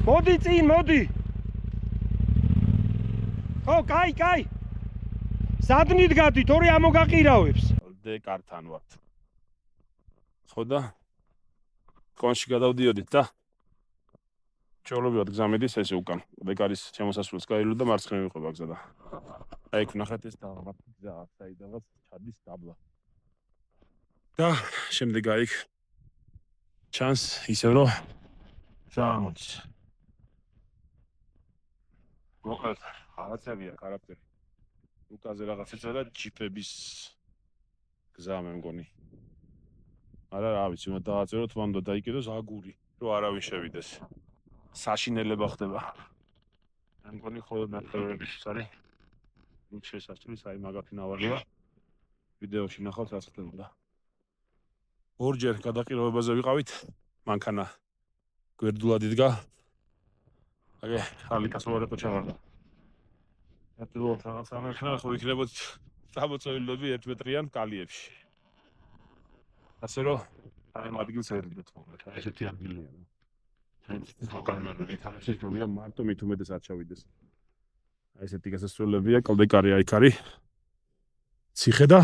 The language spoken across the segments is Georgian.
მოდი წინ, მოდი. ხო, კაი. სადნით გადით, ორი ამოგაყირავებს. დეკართან ვართ. ხო და კონში გადავდიოდით და ჩაოლობივად გზა მედის ესე უკან. დეკარის შემოსასვლელს გაილო და მარცხნივ ვიყובה გზა და აი იქ ვნახეთ ეს დაღმართი გზა საიდანაც ჩადის დაბლა. და შემდეგ აი იქ ჩანს ისე რომ ჩამოდის. მოკლედ რაღაცებია ხარაფერი. უკაზე რაღაცეცა და ჯიპების გზა მე მგონი. არა რა ვიცი, უნდა დააწეროთ, მან უნდა დაიკიდოს აგური, რომ არავინ შევიდეს. საშინელება ხდება. მე მგონი ხოლმე ნახევრების არის. იქ შესასწრის აი მაგათი ნავარია. ვიდეოში ნახავთ რაც ხდებოდა. ორჯერ გადაყირვებაზე ვიყავით, მანქანა გვერდულად იდგა. აგე ხალიკას უარეთო ჩავარდა. ატილოთ რაღაც ამერქნა ხო იქნებოდ სამოცილები 1 მეტრიან კალიებში. ასე რომ აი ამ ადგილს ერიდეთ მოკლედ. ესეთი ადგილია. ეს საკანონმდებლო თანაშემწეებია მარტო მით უმეტეს არ ჩავიდეს. აი ესეთი გასასვლელებია, კლდეკარი აი იქ არის. ციხე და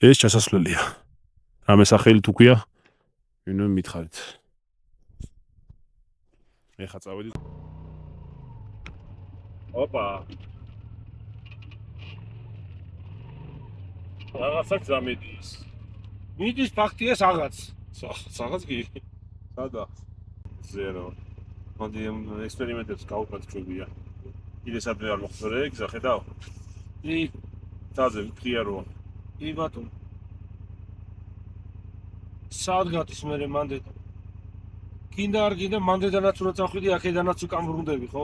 ეს ჩასასვლელია. რამე სახელით უქვია? ვინმე მითხარით. ეხა წავედით. ოპა. რაღაცა გზა მიდის. მიდის ფაქტია რაღაც. რაღაც კი. სადა? ზერო. მოდი ექსპერიმენტებს გავუკეთოთ ჩვენია. კიდე საერთოდ არ მოხსოვე გზა ხედავ? კი, თაზე ვიქრია რომ კი ბატონო. სადგათის მერე მანდე. კიდე არ კიდე მანდედანაც რო წავხვიდი, აქედანაც უკან ვრუნდები, ხო?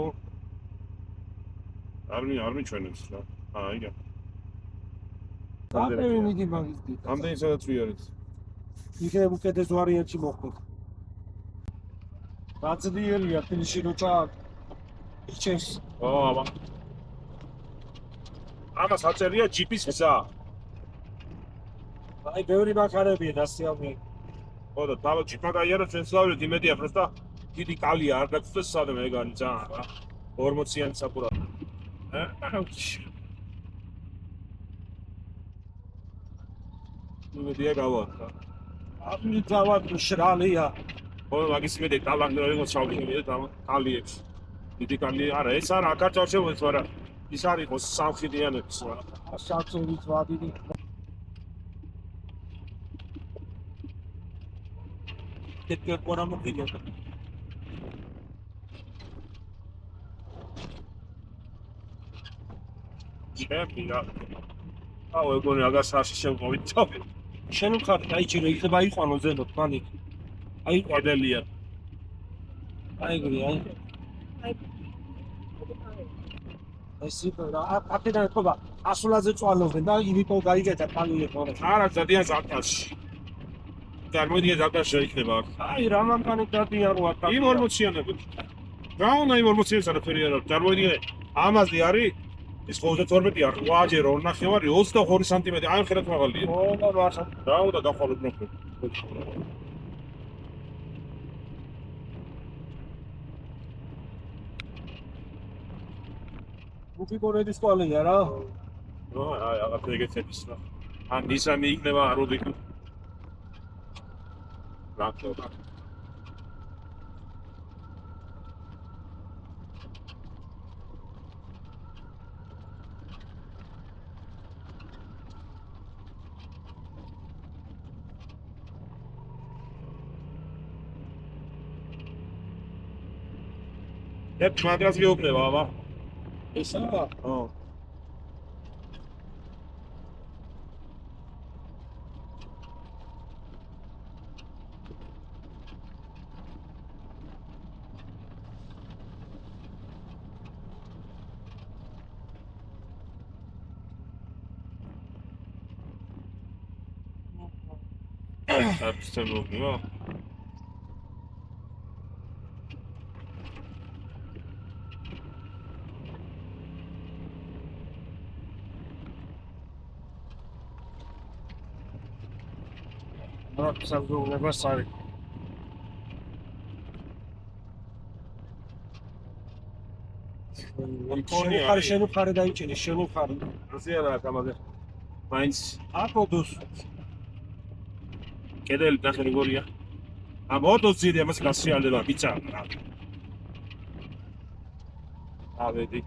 არ მიჩვენებს რა. აიგა. ამდენი მიდი მაგის დიდი. ამდენი სადაც ვიარეთ. იქნებ უკეთეს ვარიანტში მოხდეთ. რაცდიერია ფილში რო ჩაიჩეს. ო აბა. ამას აწერია ჯიპის გზა. აი ბევრი მანქანებია დასიამი. ხო და თავად ჯიპმა გაიარა ჩვენ სლავით იმედია პროსტა დიდი კალია არ დაგწეს სადმე ეგარი ძალიან რა. 40-იანი საფურა. იმედია გავარდა. ამი დავად შრალია. ხო მაგის იმედი ტალანტები ჩავიქნიეთ ამ კალიებს. დიდი კალია არა ეს არა აკარწავ შემოეც მაგრამ ის არის ხო სამხიდიანების რა. საწოლით ვადიდი. ტეკე პორა მოგიდია. ჩემია. აუ ეგონი აგასაში შემოვით თავი. შენ მხარ დაიჭირე იქნება აიყვანო ზემოთ მანით. აი ყედელია. აი გრი აი. ეს იქა აფედან ხობა ასულაზე წვალობენ და იმიტომ გაიგეთა კალიებს ხო? არა ძალიან ზაკაში. წარმოიდგინე ზაკაში იქნება აქ. აი რა მანქანით დადიან რო აქ. იმ 40-იანები. რა უნდა იმ 40-იანს არაფერი არ აქვს. წარმოიდგინე ამაზე არის ეს 32-ია 8-ჯერ 2.5 22 სანტიმეტრი აი ხელით მაღალია. ო და მაშა. რა უნდა დახვალოთ ნახე. უკიკონედის კვალია რა. ნო აი აღარ ეგეთების რა. ან ნისანი იქნება როდი. რატო? ეს მაგას გეუბნება აბა. ესა? ხო. Absolutely. Absolutely. შენი ხარ შენი ხარი დაიჭირე შენი ხარი ზიანა გამაზე მაინც აპოდოს კედელი ნახე როგორია ამოდოს ძირი ამას გასიალდება ბიცა ავედი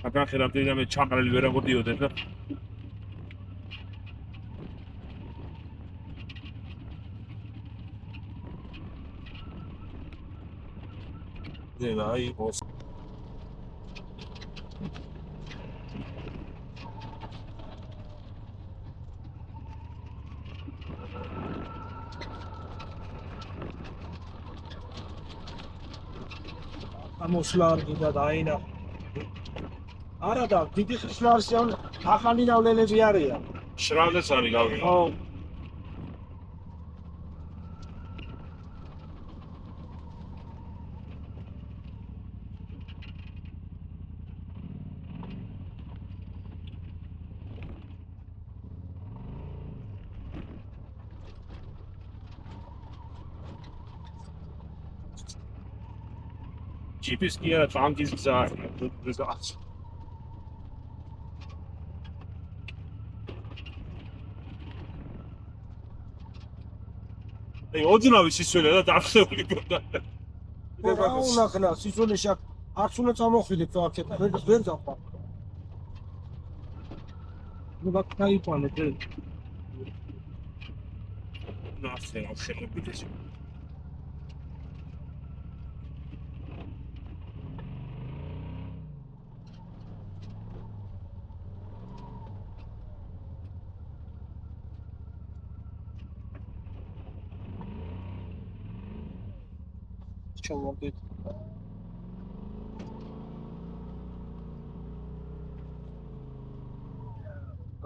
აკახე რამდენიმე ჩაყრელი ვერ აღოდიოდე და აი ოს ამოსლა არ გინდა დაინა არა და დიდი ხნის მარსიან ახალი ნავლელები არიან შრალდეს არის გავიგე ხო ჯიპის კი არა ტანკის გზა არის აი ოძნავი სისველი და დახსეული გქონდა რა უნახნა სიზონეში არც უნდა წამოხვიდეთ აქეთ ვერ დაყვა ნუ ბაკაიფანე დე ნასე აღშენებიდეს ჩამოვიდეთ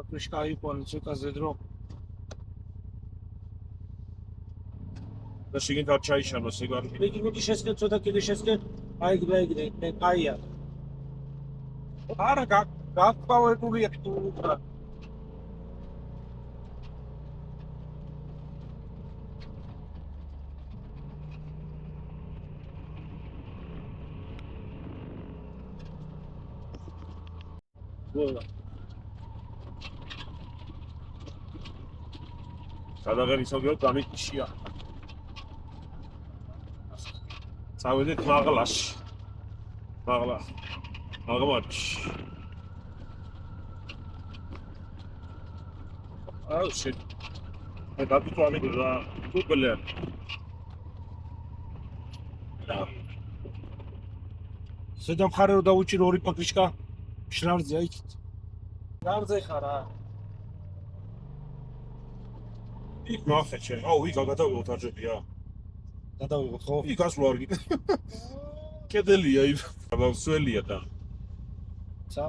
აკუშ кайფანე ცოტაზე დრო და შიგნით არ ჩაიშალოს ეგარი მიდი შესკენ ცოტა კიდე შესკენ აიგდე მე კაია არა გაკპავებულია თუ სადაღერი სოგიო გამიჩია წავედით მაღლაში მაღლაში აუ შენ მე დაგიტვალი და უბრალოდ ზედა მხარე რო დაუჭირო ორი პაკრიშკა შრალზე აიქით რამზე ხარა იქ ნახე აუ იქ გადავიღოთ არჯებია გადავიღოთ ხო იქ ასვლა არ გიქ კედელია იქ გავსველია და ცა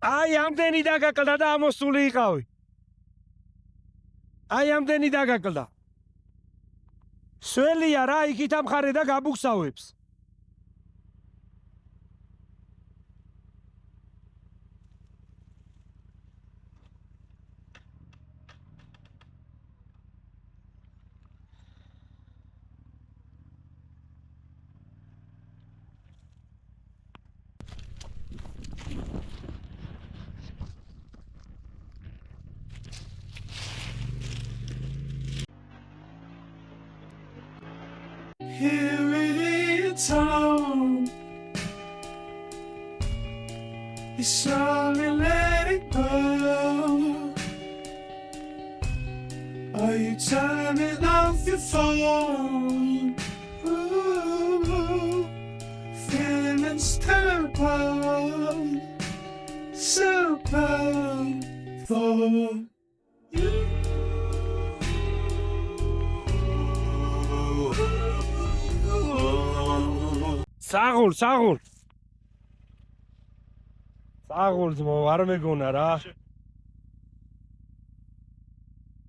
აი ამდენი დაგაკლდა და ამოსული იყავი აი ამდენი დაგაკლდა სველია რა იქით ამხარე და გაბუქსავებს Here it is, town. You saw me let it go. Are you turning off your phone? Ooh, feelings terrible, so bad for you. საღოლ ძმო არ მეგონა რა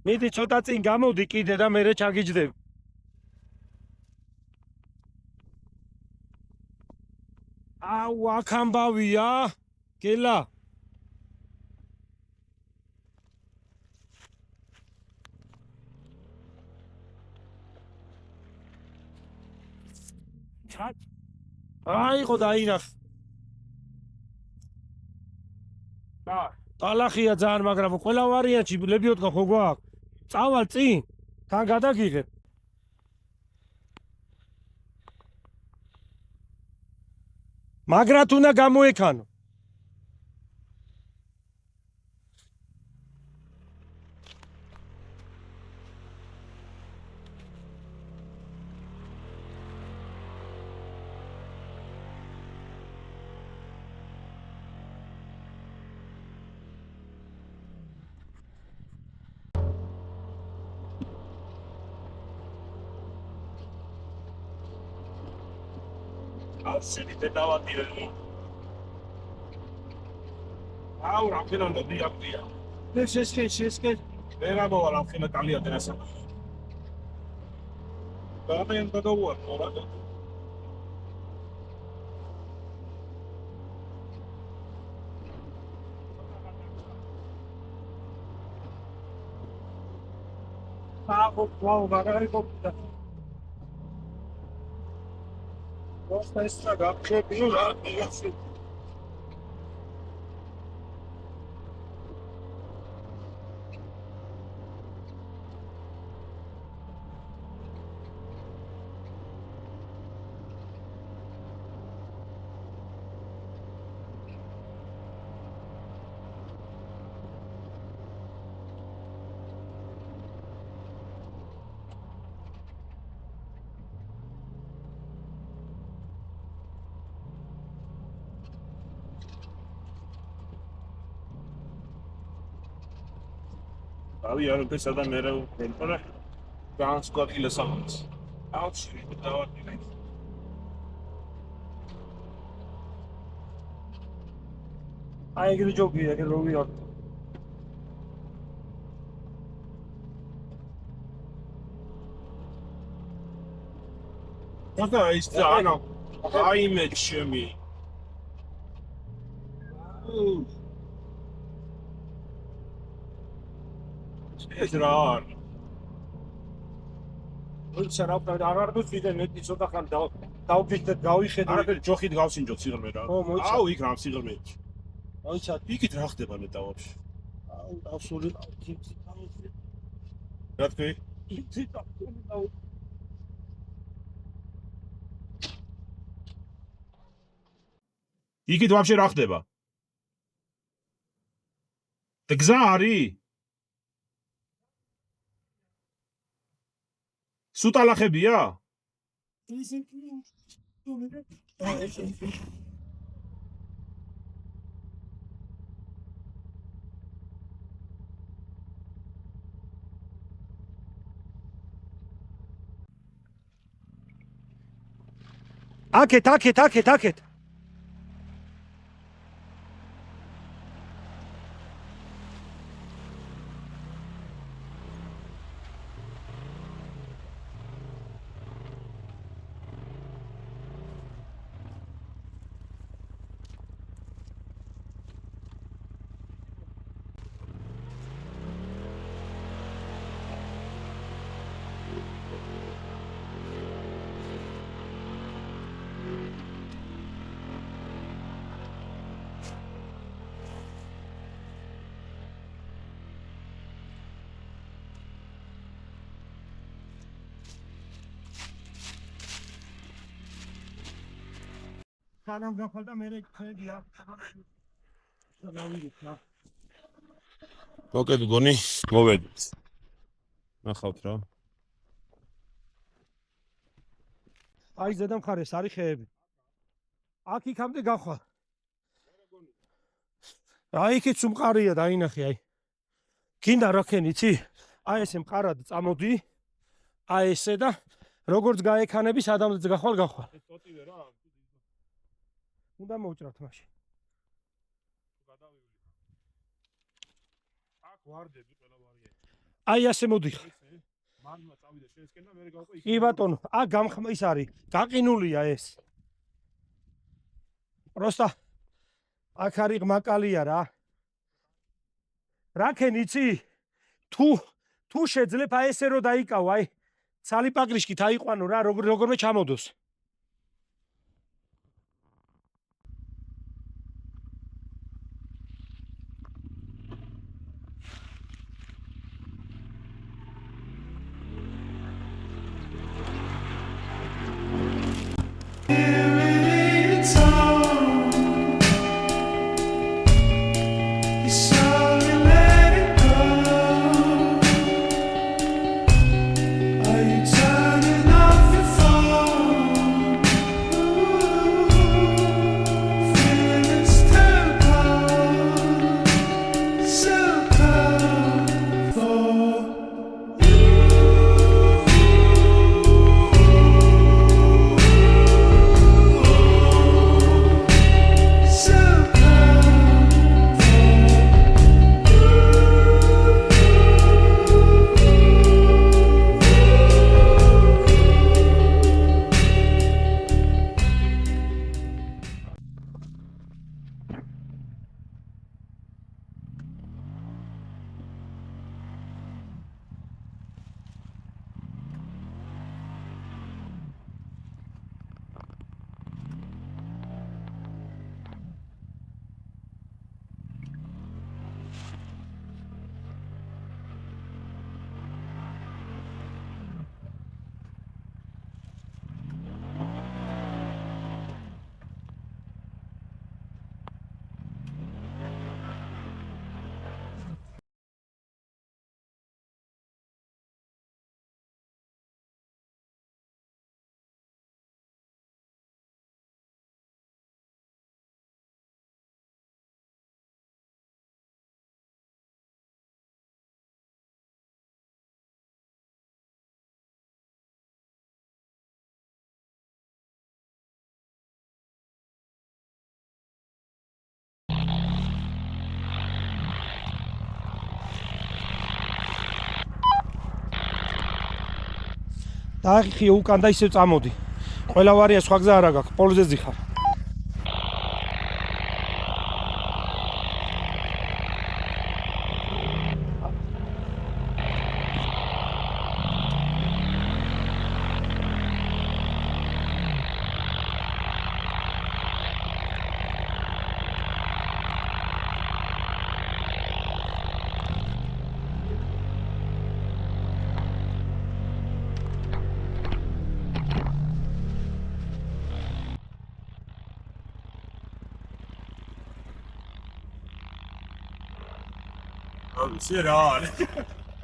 მიდი ცოტა წინ გამოდი კიდე და მე ჩაგიჯდები აუ აქ ამბავია გელა აიყო დაინახ ტალახია ძალიან მაგრამ ყველა ვარიანტში ლებიოდგა ხო გვაქვს წავალ წინ თან გადაგიღებ მაგრათ უნდა გამოექანო სიდიდე დავადირი. აუ რაფინანდა დიაპტია. შესკე ვერ ამოვა რაფინა კალია დენასა. გამენ გადაუარ მორა. ვაუ მაგარი კოპტა Просто это гапчепил, а я все. ავი არ უპესა და მე რა ვფერფორა ტრანსპორტი ლესამს აუჩი დავადირი აი ეგრე ჯობია ეგრე რო ვიარ და ის ანა აი მე ჩემი ეს რა არის? ვიცა რა აღარ გვიძე მეტი ცოტა ხან დავფიქრეთ გავიხედე არა ჯოხით გავსინჯო ციღრმე რა. აუ იქ რა ციღრმეში. აიცა იქით რა ხდება მეტა ვაფშე. აუ დავსული რა თქვი? იქით ვაფშე რა ხდება? და გზა არის? სუტალახებია? აქეთ სანამ გახვალ და მე ხედია. მოკეთ გონი, მოვედით. ნახავთ რა. აი ზედა მხარეს არის ხეები. აქ იქამდე გახვალ. აი იქით უმყარია დაინახე აი. გინდა რა ხენ იცი? აი ესე მყარად წამოდი. აი ესე და როგორც გაექანები სადამდეც გახვალ. ეს ტოტივე რა. უნდა მოვჭრათ მაშინ. გადავივლი. აქ ვარდები ყველა ვარიანტი. აი ასე მოდიხარ. მანმა წავიდე შენსკენ და მე გავყო იქ. კი ბატონო, აქ ის არის, გაყინულია ეს. პროსტა აქ არის მაკალია რა. რაკენ იცი? თუ შეძლებ აი ესე რომ დაიკავ, აი ცალი პაგრიშკით აიყვანო რა, როგორმე ჩამოდოს. It's all. You slowly let it go. Are you turning off your phone? Feelings too cold, so cold for დაახი უკან და ისევ წამოდი. ყველა ვარია სხვა გზა არა გაქვს, პოლზეზე ხარ. ისე რა არის?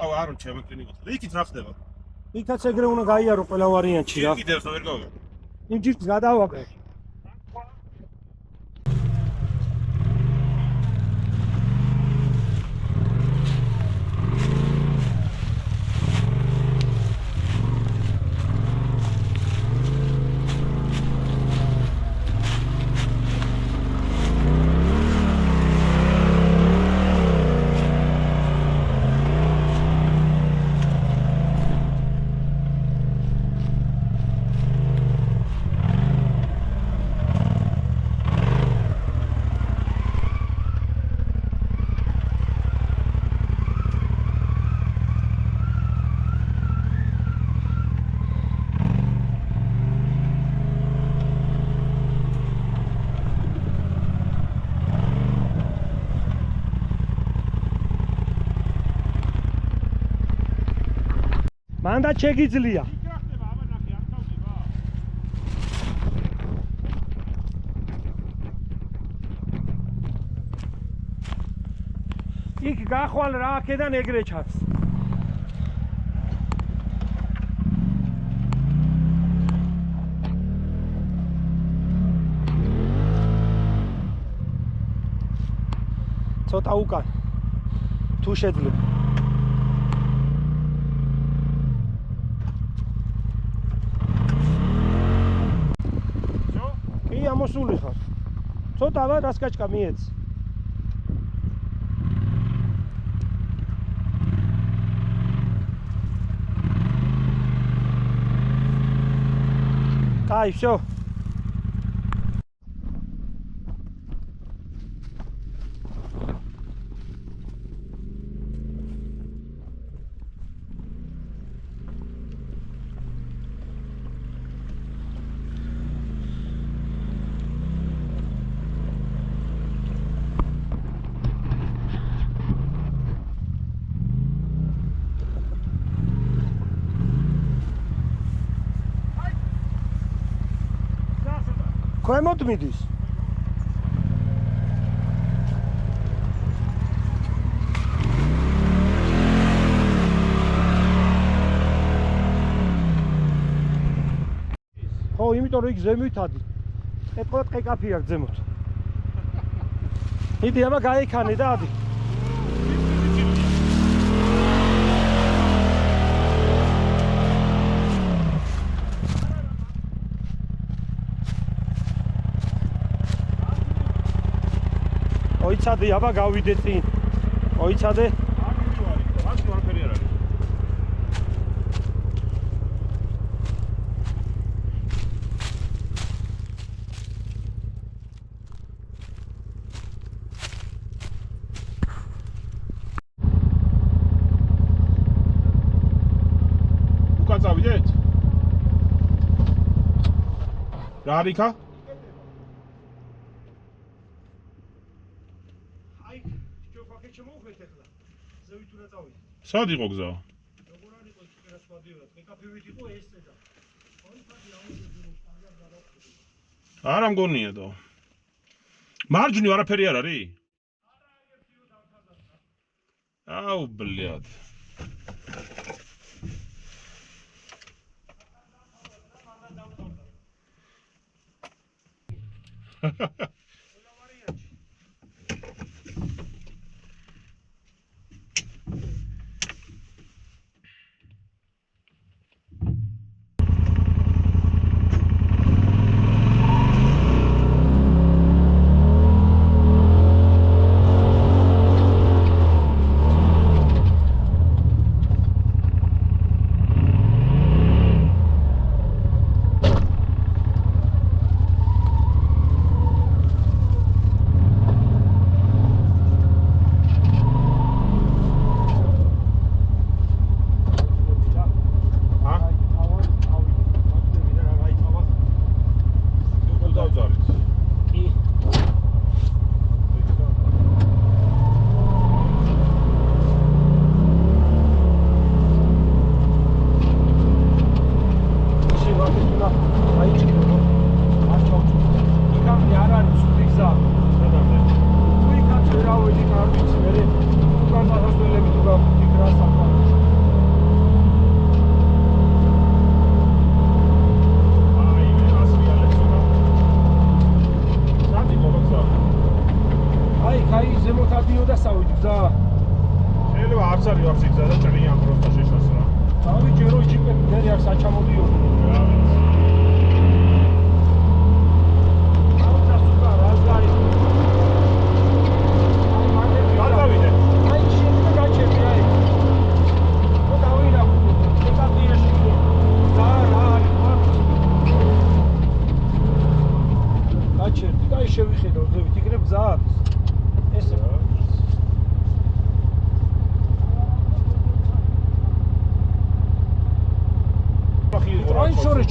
აუ არ ჩემეკენი. იქით რა ხდება? იქაც ეგრე უნდა გაიარო ყველა ვარიანტში რა. კიდევ ვერ გავიგე. იმ ჯიშს გადავაკრე. მანდა შეგიძლია. იქ რა ხდება? აბა ნახე, არ თავდება. იქ გახვალ რა აქედან ეგრე ჩანს. ცოტა უკან თუ შეძლებ. კი ამოსული ხარ. ცოტა ვა რასკაჭკა მიეც. Ай, всё. ქვემოთ მიდის. ხო, იმიტომ რომ იქ ზემოთ ადი. ეთქვა ტყეკაფი აქვს ზემოთ. იდი აბა გაიქანე და ადი. ოიცადე აბა გავიდე წინ. ოიცადე. უკან წავიდეთ? რა არის იქა? სად იყო გზა? როგორ არ იყო იქ რა სვადიოდა? ტყეკაფივით იყო ესე და. არა მგონია და. მარჯვნივ არაფერი არ არის? აუ ბლიად.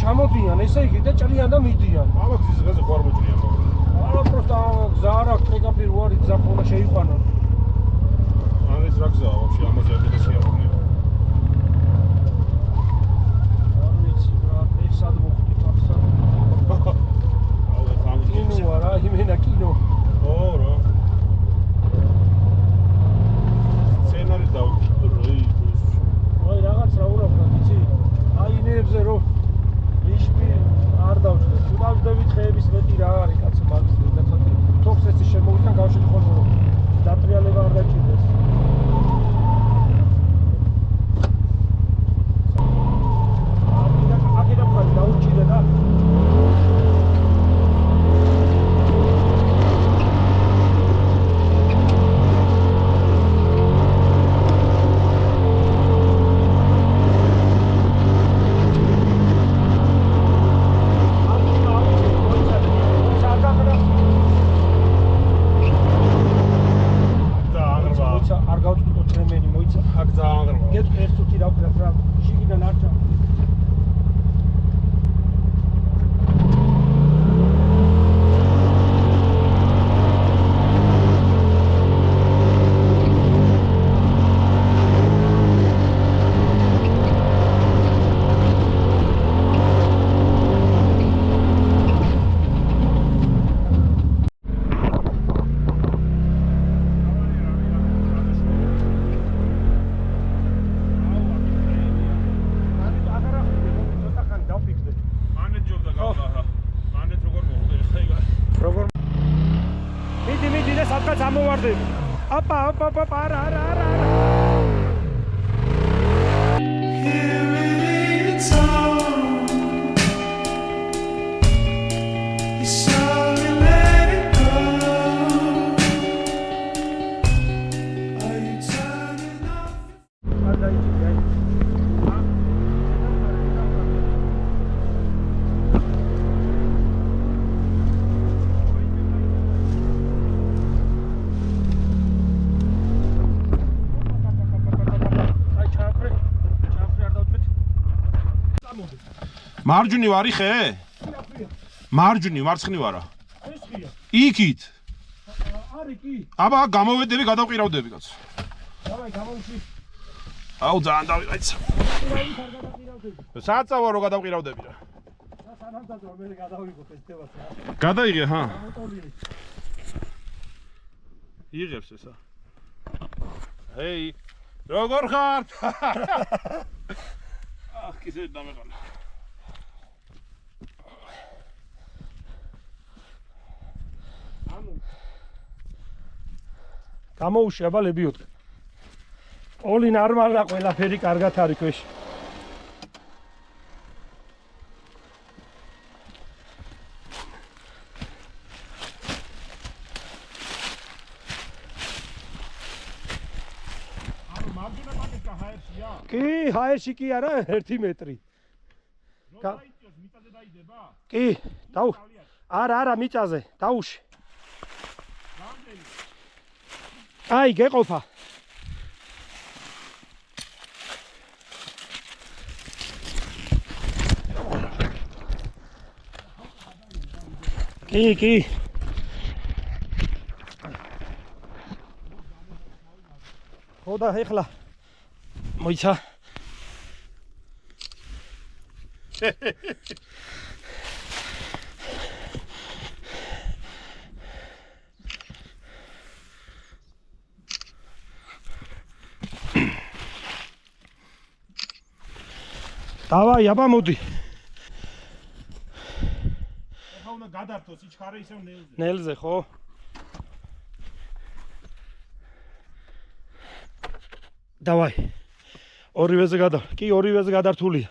ჩამოდიან ესე იგი და ჭრიან და მიდიან. აბა გზის ღეზე ხო არ მოჭრიან მაგრამ. არა პროსტა გზა არ აქვს, ტყეკაფი რო არის, გზა ხოლმე შეიყვანონ. არა ეს რა გზაა ვაფშე ამაზე არ შეიყვანონ. არ ვიცი რა, ეს სად მოხდი ახლა. აუ ეს ამ კინო არა, იმენა კინო. ო რა. წამოვარდები. აპა, არა. Here it's all. You slowly let it go. Are you turning off? მარჯვნივ არის ხე? მარჯვნივ, მარცხნივ არა. ეს ხია. იქით. არის კი. აბა გამოვედები, გადავყირავდები კაც. დავაი გამოვში. აუ ძალიან დავიყაიცა. საწავო რო გადავყირავდები რა. სანამდე მე გადავიღო ფესტივალს. გადაიღე ხა? იღებს ესა. ჰეი, როგორ ხართ? აх, კისერ დამეყანა. გამოუში აბა ლებიოთ. Όλοι ნორმალია, ყველაფერი კარგად არის ქვეში. ანუ მარჯვენა პაკეტა ჰაერშია? კი, ჰაერში კი არა, 1 მეტრი. დაიწოს მიწაზე დაიდება? კი, არა, მიწაზე, დაუში. აი, გეყოფა. კი. ხოდა ეხლა მოიცა. დავაი, აბა მოდი. ეხლა უნდა გადართო სიჩქარე ისევ ნელზე. ნელზე ხო? დავაი. ორივეზე კი, ორივეზე გადართულია.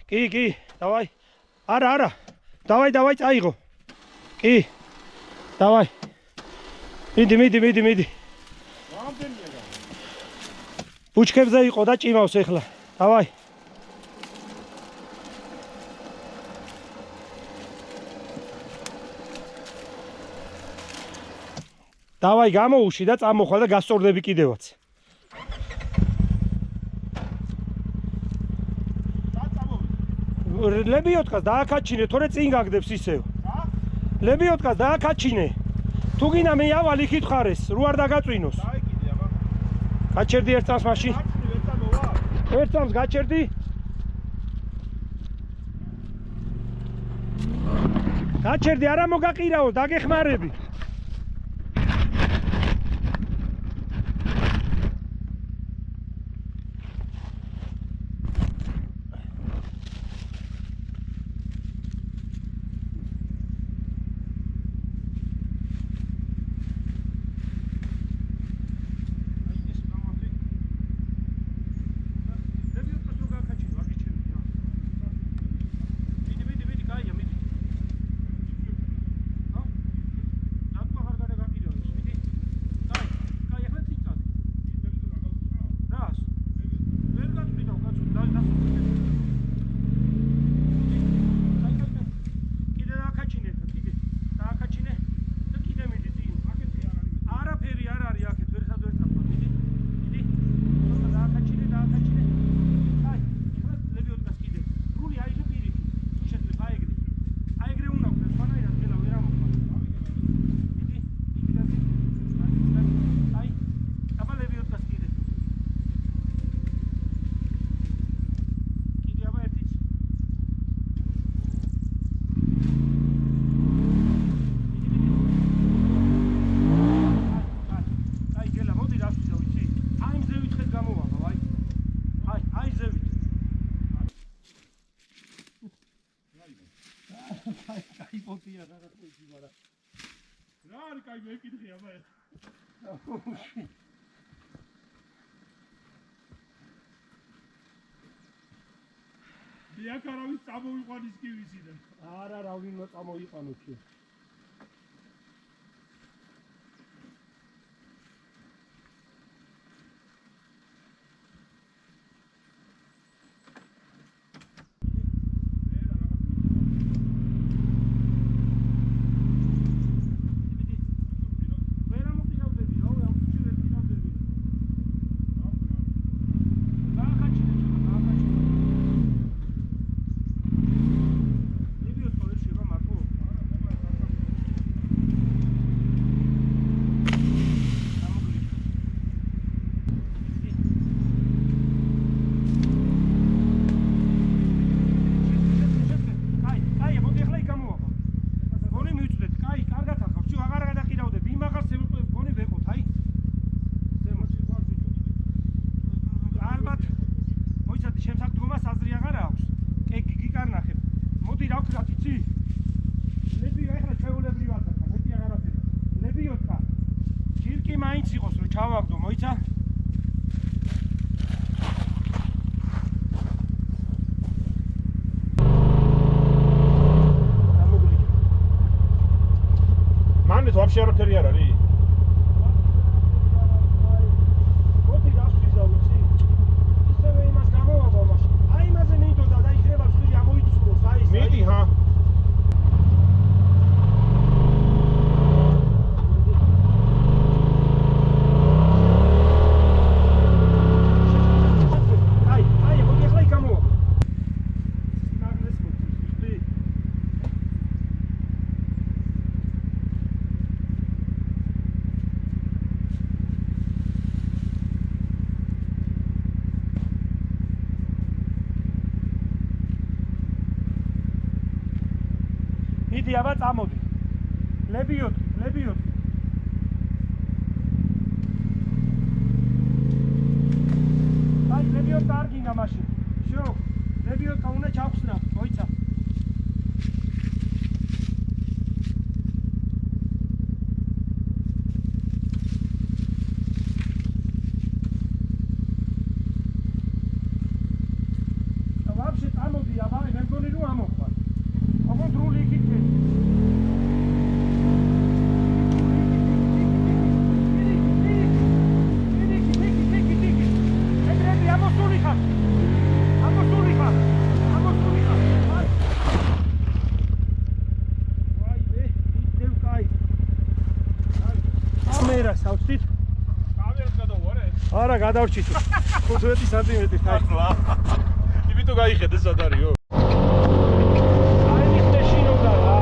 კი, დავაი. არა. დავაი, წაიღო. კი. დავაი. მიდი. ბუჩქებზე იყო და ჭიმავს ეხლა. დავაი. დავაი, გამოუში და წამოხვალ და გასწორდები კიდევაც. ლებიოთკას დააკაჩინე, თორე წინ გაგდებს ისევ. ლებიოთკას დააკაჩინე. თუ გინდა მე ავალ იქით ხარეს, რო არ დაგაწვინოს. გაჩერდი ერთ წამს მაშინ. ერთ წამს გაჩერდი. გაჩერდი, არა მოგაყირაო, დაგეხმარები. რა არის კაი მეკითხი აბა დიახ არავის წამოიყვანის კი ვისიდან არა რა ვინმე წამოიყვანო კი მაინც იყოს რომ ჩავაგდო მოიცა მანეთ ვაფშე არაფერი არ არის მოდი დასვიზა ვიცი ისევე იმას გამოვაბა მაშინ აი იმაზე მინდოდა და იქნება ცხვირი ამოიწუროს აი მიდი ჰა მიდი აბა წამოდი ლებიოთ აი ლებიოთ კარგინა მაშინ შო ლებიოთ უნდა ჩავხსნა მოიცა და ვაფშე წამოდი აბა მე მგონი რომ ამოხვალ ოღონდ რული იქით სავწით კამერას გადავუარე არა გადავრჩით 15 სანტიმეტრით აი იმიტომ გაიხედე სად არისო აი მიხდე შინოდა რა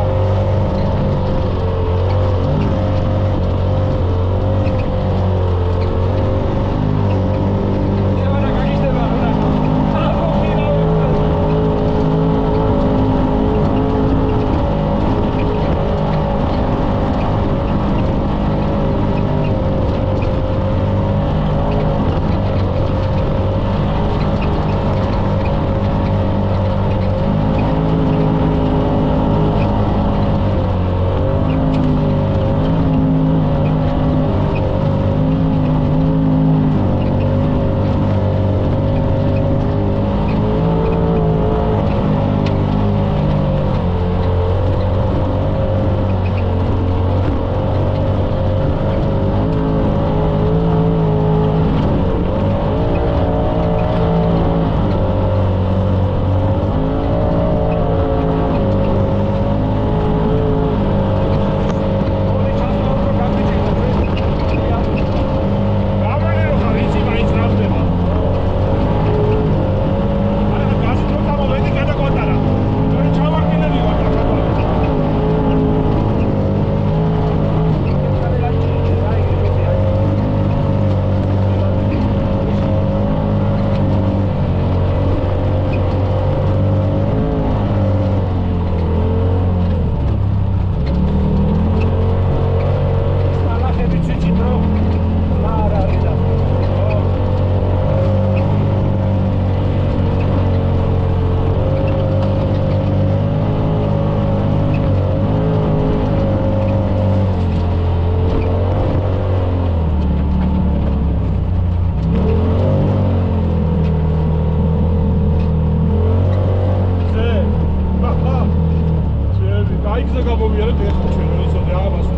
აი გზა გამოვიარეთ ეს ჩვენ ვიცოდე აღარში.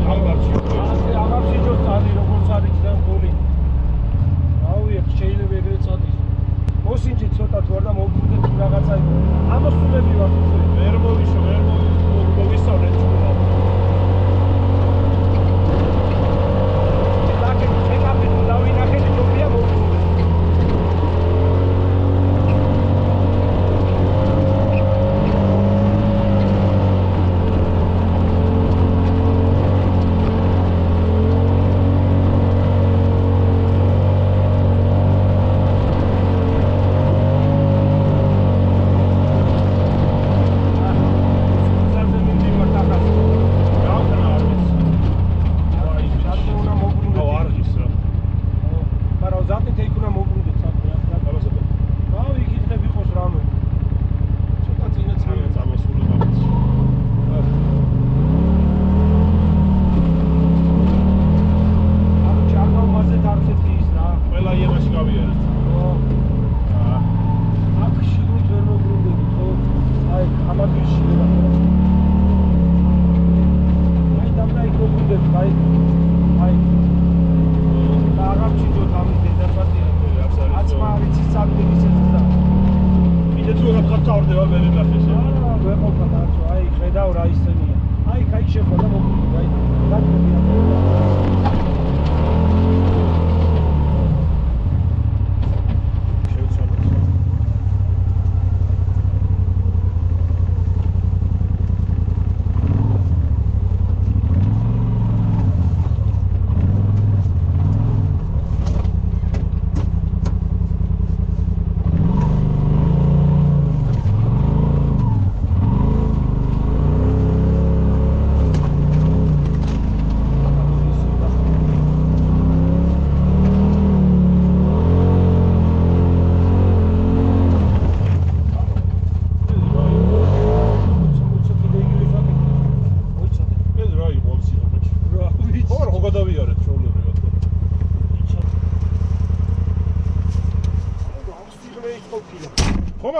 ასე აღარ სიჯოს წადი როგორც არის და გოლი. ავიეთ შეიძლება ეგრეთ წადის. მოსინჯი ცოტა თუ არ და მოვგუნდეთ თუ რაღაცა ამოსულები ვარ თუ ვერ მოვისწავლეთ ჩვენ.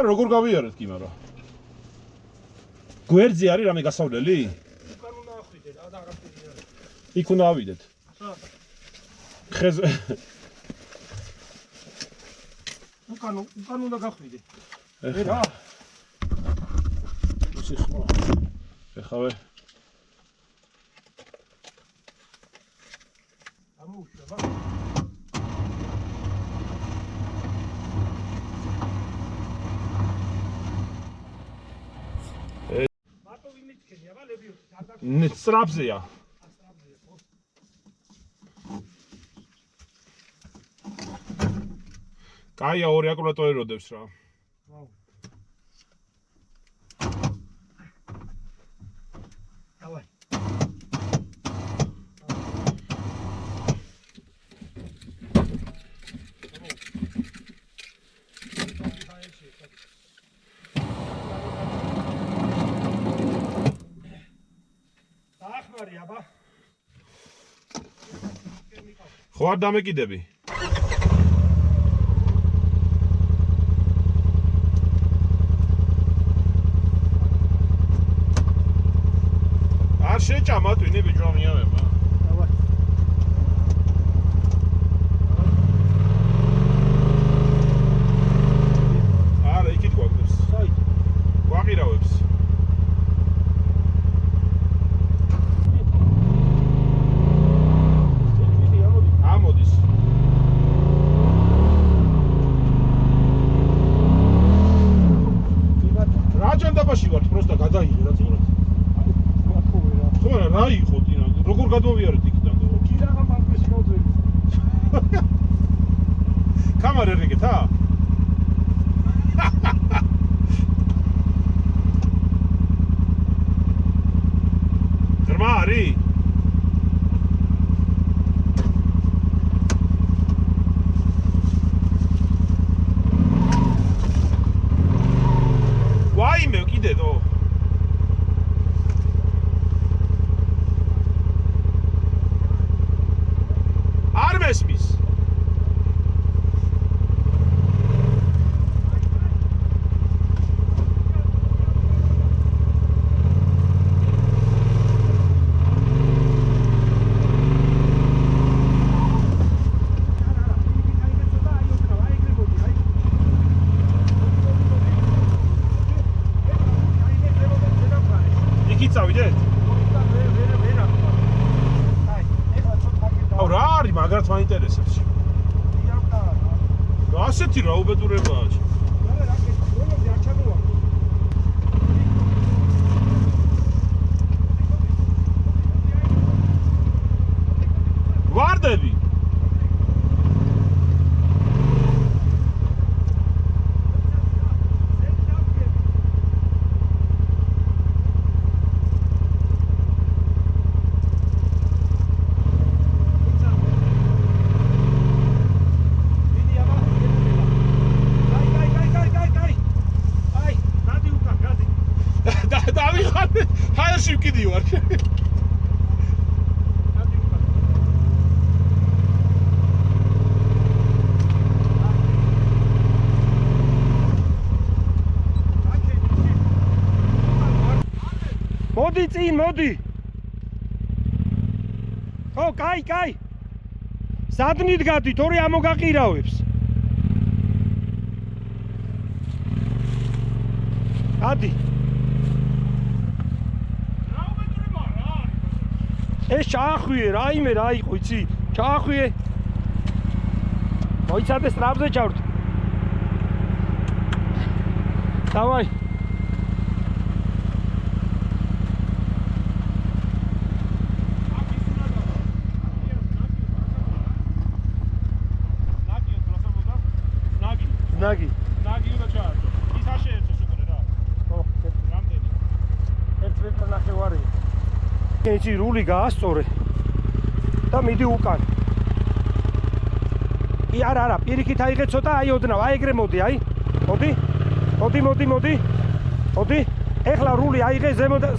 როგორ გავიარეთ კი მაგრამ გვერდზე არის რამე გასავლელი? უკან უნდა ახვიდეთ, და აღარ იქ უნდა ავიდეთ. ხეზე უკან უნდა გახვიდეთ. რა? ისე ხმა. ეხავე ამოუშვა ბა. სწრაფზეა. კაია ორი აკუმულატორი როდებს რა. დავაი. აბა ხო არ დამეკიდები? არ შეჭამა ტვინი ბიჭო ამიავება. დავაი. არა იქით გვაგდებს. საით? გვაყირავებს. გადმოვიარეთ იქიდან და კირაღა მაგაში გავწევი. კამარა რიგეთ ა? ღრმა არის? ვაიმე კიდეო მესმის წავიდეთ? აუ რა არის მაგრად მაინტერესებს. ასეთი რა უბედურებაა. ვარდები. ჰაერში ვკიდივარ. მოდი წინ, მოდი. ო, კაი. სადნით გადით, ორი ამოგაყირავებს. გადი. ეს ჩაახვიე, რაიმე რა იყო, იცი? ჩაახვიე. მოიცადე სტრაფზე ჩავრთ. დავაი. ნაგი. ნაგი უნდა ჩაართო. ის არ შეეცოს უკვე რა. ო, რამდენი? 1 მეტრ ნახევარი. იცი რული გაასწორე და მიდი უკან. არა, პირიქით აიღე ცოტა, აი ოდნავ, აი ეგრე მოდი, აი. მოდი. ეხლა რული აიღე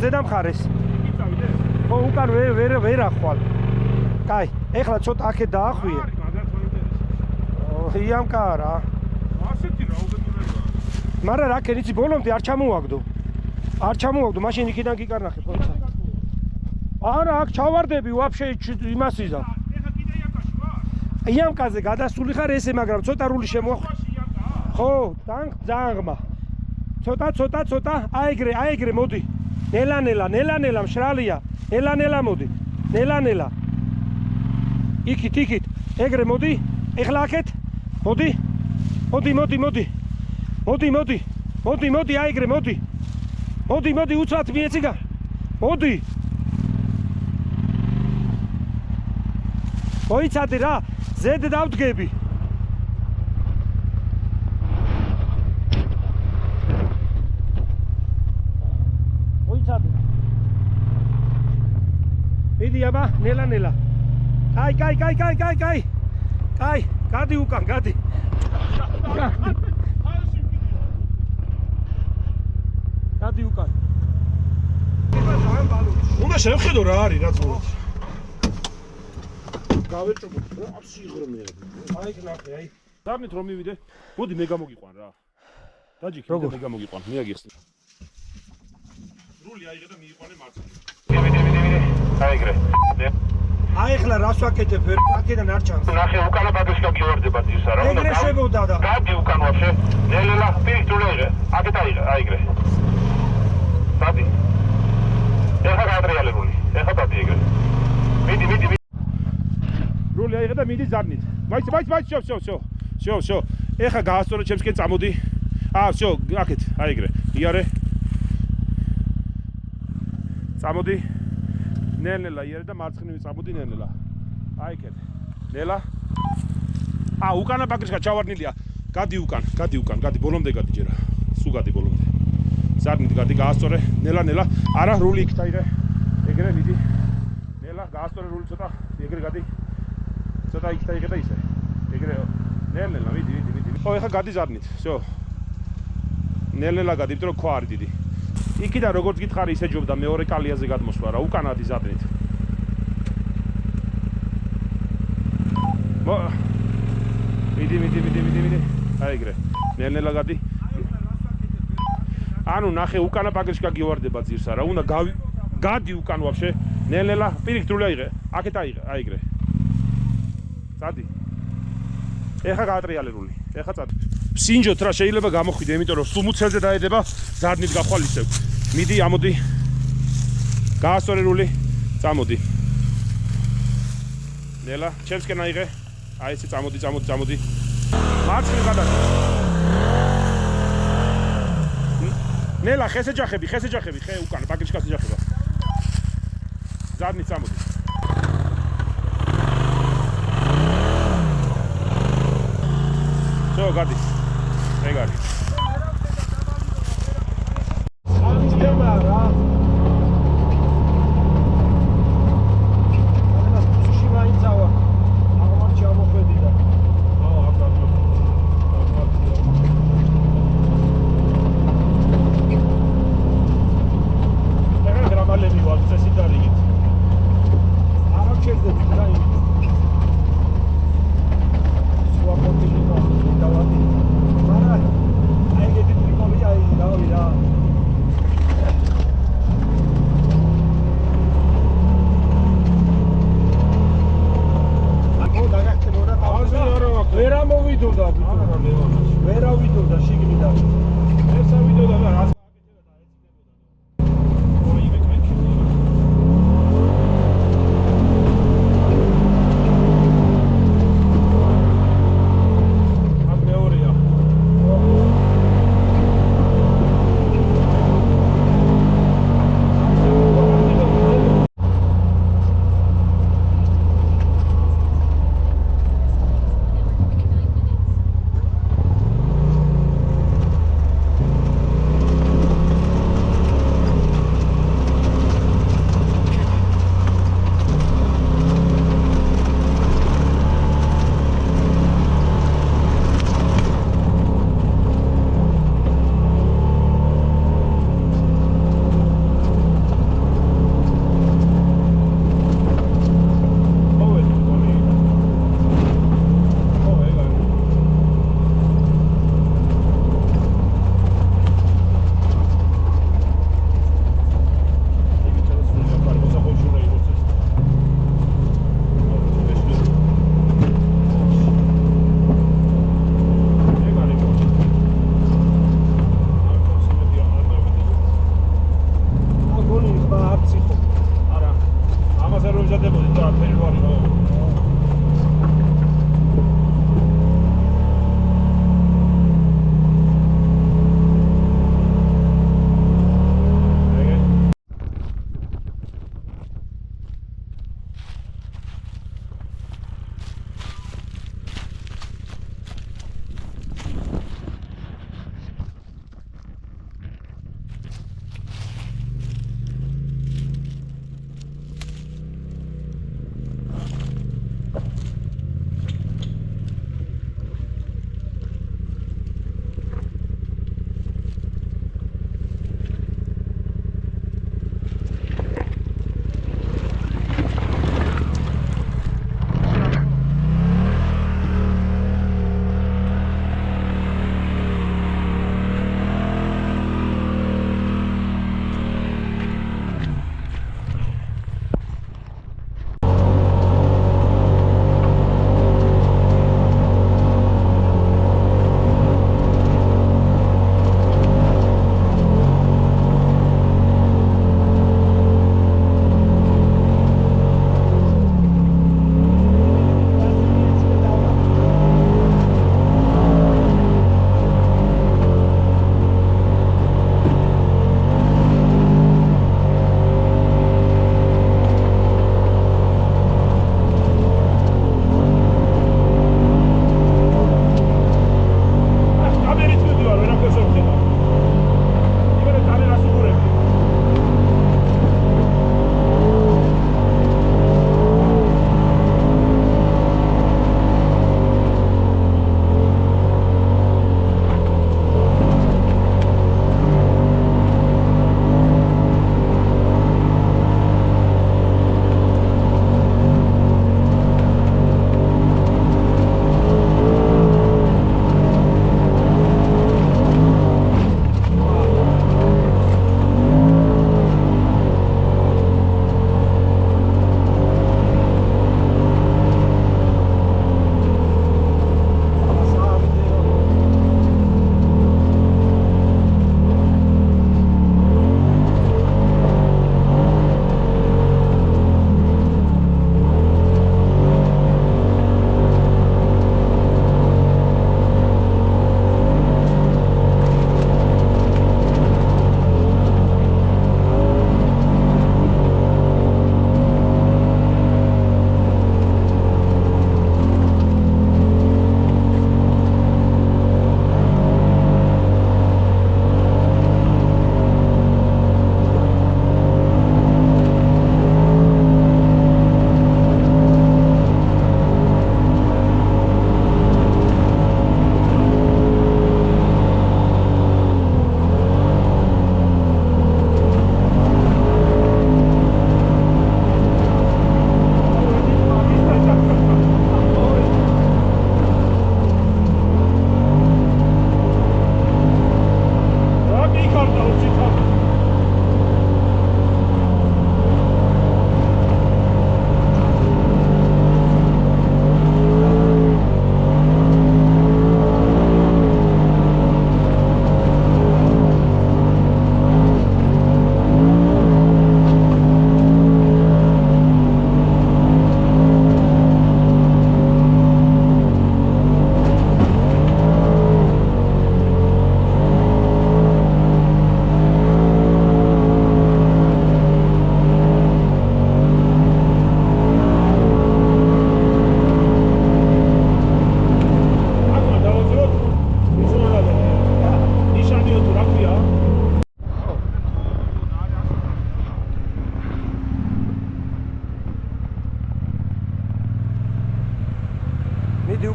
ზედა მხარეს. იქით წავიდე? ხო, უკან ვერ ახვალ. კაი, ეხლა ცოტა აქეთ დაახვიე. არის მაგრად მაინტერესებს. იამკარა. ასეთი რა უბედურებაა. მაგრამ რა ქენ იცი ბოლომდე არ ჩამოვაგდო, მაშინ იქიდან გიკარნახე პოლიცა. არა, აქ ჩავარდები ვაფშე იმასიზა. ეხა კიდე იამკაში ვარ? იამკაზე გადასული ხარ ესე, მაგრამ ცოტა რული შემოახ. ხო, ძაღმა. ცოტა, აი ეგრე მოდი. ნელა მშრალია. ნელა მოდი. ნელა. იქით. ეგრე მოდი. ეხლა აქეთ. მოდი, აი ეგრე მოდი. მოდი, უცბად მიეციგა. მოდი. მოიცადე რა, ზედ დავდგები. მოიცადე. მიდი აბა, ნელა. კაი. გადი უკან, გადი. გადი უკან. უნდა შევხედო რა არის, რაც მოდი. გავეჭობ რა აფსიღრმეები. აი ნახე, აი. დამით რომ მივიდე. მოდი მე გამოგიყვან რა. დაჯიქი მე გამოგიყვან, მე აგესწრე. რული აიღე და მიიყვანე მარცხნივ. აი ეგრე. აი ახლა რას ვაკეთებ, აქედან არ ჩანს. ნახე უკანა პაგეშკა გივარდება ძირს არა. ეგრე შეგოდა და. გადი უკან ვაფშე. ნელა პირით ულეღე. აქეთ აიღე, აი ეგრე. დადი. ეხა გადრიალებული. ეხა დადი ეგრე. მიდი. რული აიღე და მიდი ზარნით. მაიც, შო. ეხა გაასწორე ჩემსკენ წამოდი. შო, აქეთ, აი ეგრე. იარე. წამოდი. ნელა იარე და მარცხნივ წამოდი ნელა. აი ეგეთ. ნელა. უკანა პაკრიშკა ჩავარნილია. გადი უკან, გადი ბოლომდე გადი ჯერა. სულ გადი ბოლომდე. ზარნით გადი გაასწორე. ნელა. არა, რული იქით აიღე. ეგრე მიდი. ნელა გაასწორე რული ცოტა. ეგრე გადი. ცოტა იქით აიღე და ისე. ეგრე. ნელა მიდი. ხო, ეხა გადი ზარნით. всё. ნელა გადი, იმიტომ რომ ქვა არის დიდი. იქიდან როგორც გითხარი ისე ჯობდა მეორე კალიაზე გადმოსვლა რა, უკანადი ზარნით. მიდი. აი ეგრე. ნელა გადი. ანუ ნახე უკანა პაგეშკა გივარდება ძირს არა, უნდა გადი უკან ვაფშე. ნელა პირიქით რული აიღე. აქეთ აიღე, აი ეგრე. წადი. ეხა გაატრიალე რული. ეხა წადი. სინჯოთ რა შეიძლება გამოხვიდე, იმიტომ რომ სუმუცელზე დაედება ზარნით გახვალისებ. მიდი, ამოდი. გაასწორე რული, წამოდი. ნელა, ჩემსკენ აიღე. აი ესე წამოდი. მარცხნივ გადადი. ნელა, ხეს ეჯახები, ხე უკან, ბაგეჭკას ეჯახება. ზადნი წამოდი. So, გადი. ეგ არის. ამის თემა რა. ამას ფუსში მაინცავა. აღმართ ჩამოხვედი და. ეხლა გრამალები ვარ, წესი დარიგით. არა ჩერდები რა იმით. სვა პორტილი დავადი. მარა აი ეგეთი ტრიკოლი აი რავი რა.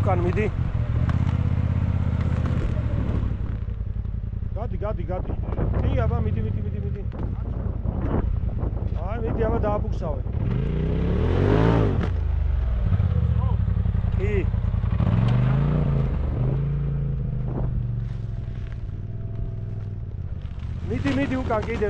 უკან მიდი. გადი. კი, აბა მიდი. აი, მიდი, აბა დააბუქსავე. კი. მიდი უკან კიდე.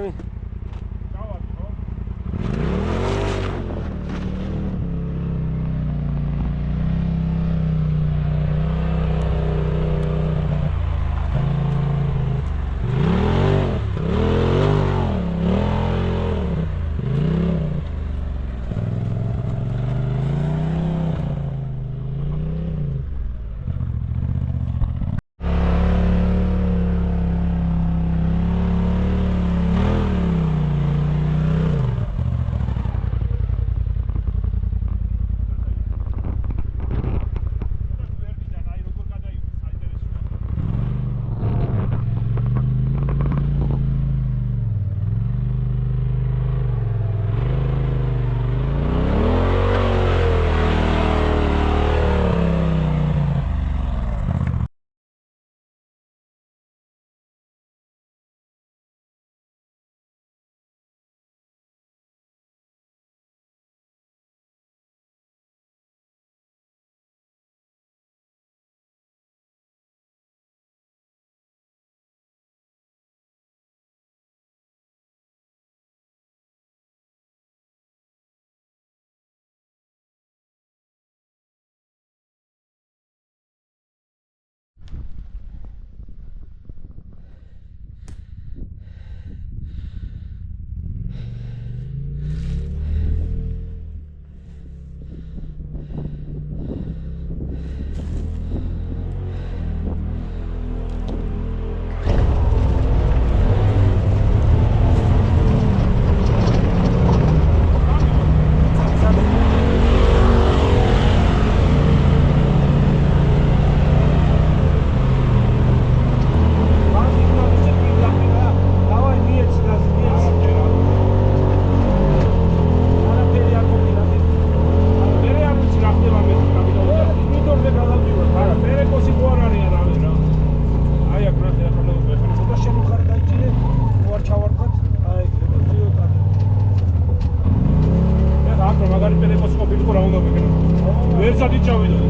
ვერსადი ჩავიდოდი.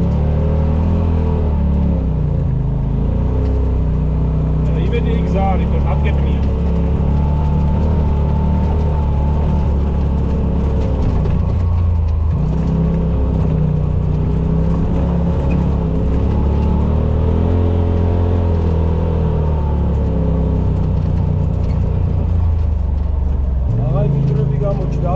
იმედი გზა არის, რომ აკეთნია. აღარ ვიდროები გამოჩნდა.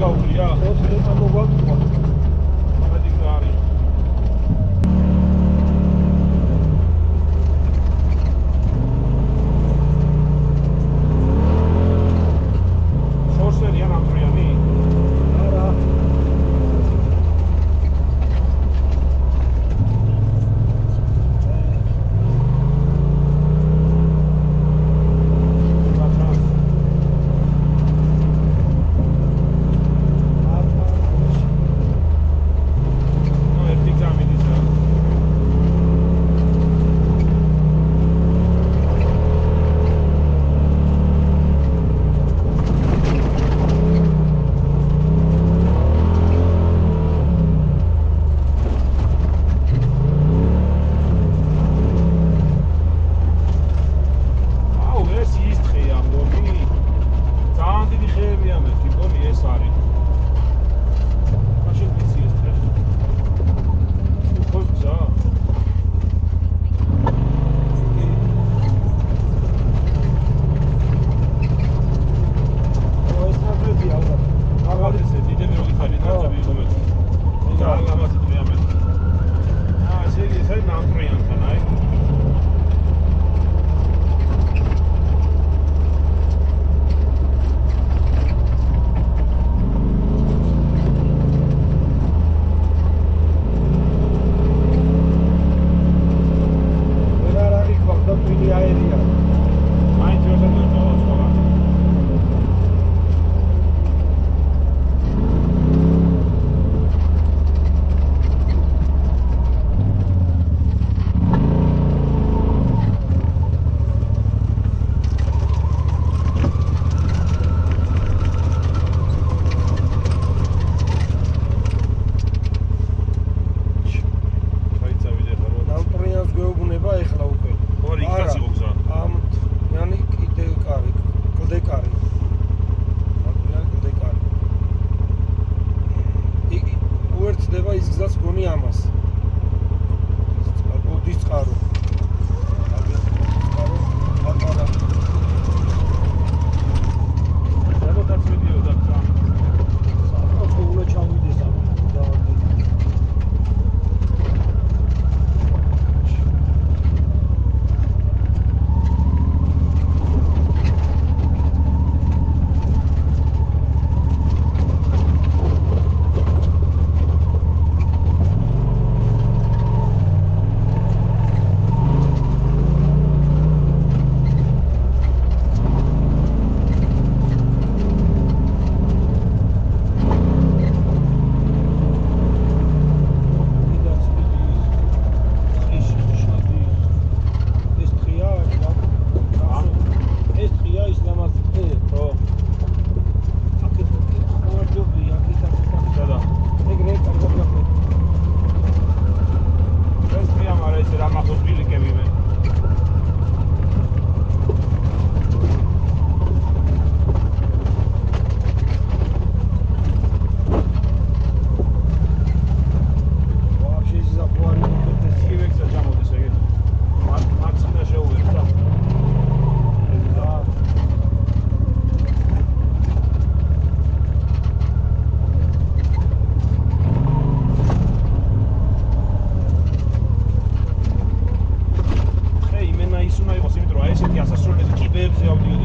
გაუვლია? 4 ლეთა მოგვაქვს. ამადი გარი. შორსერია ნამტრიანი? არა. ხდება ის გზაც გონი ამას. ოდის წყარო. წყარო პატარა. როდესაც მიდიოდა გზა. საერთოდ უნდა ჩავიდეს ამ დავარდი.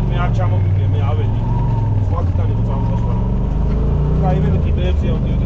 მე არ ჩამომიგე, მე ავედი. სხვა კიტანი მოწამდა სხვა. და იმენ კიბეებზე ავდიოდი.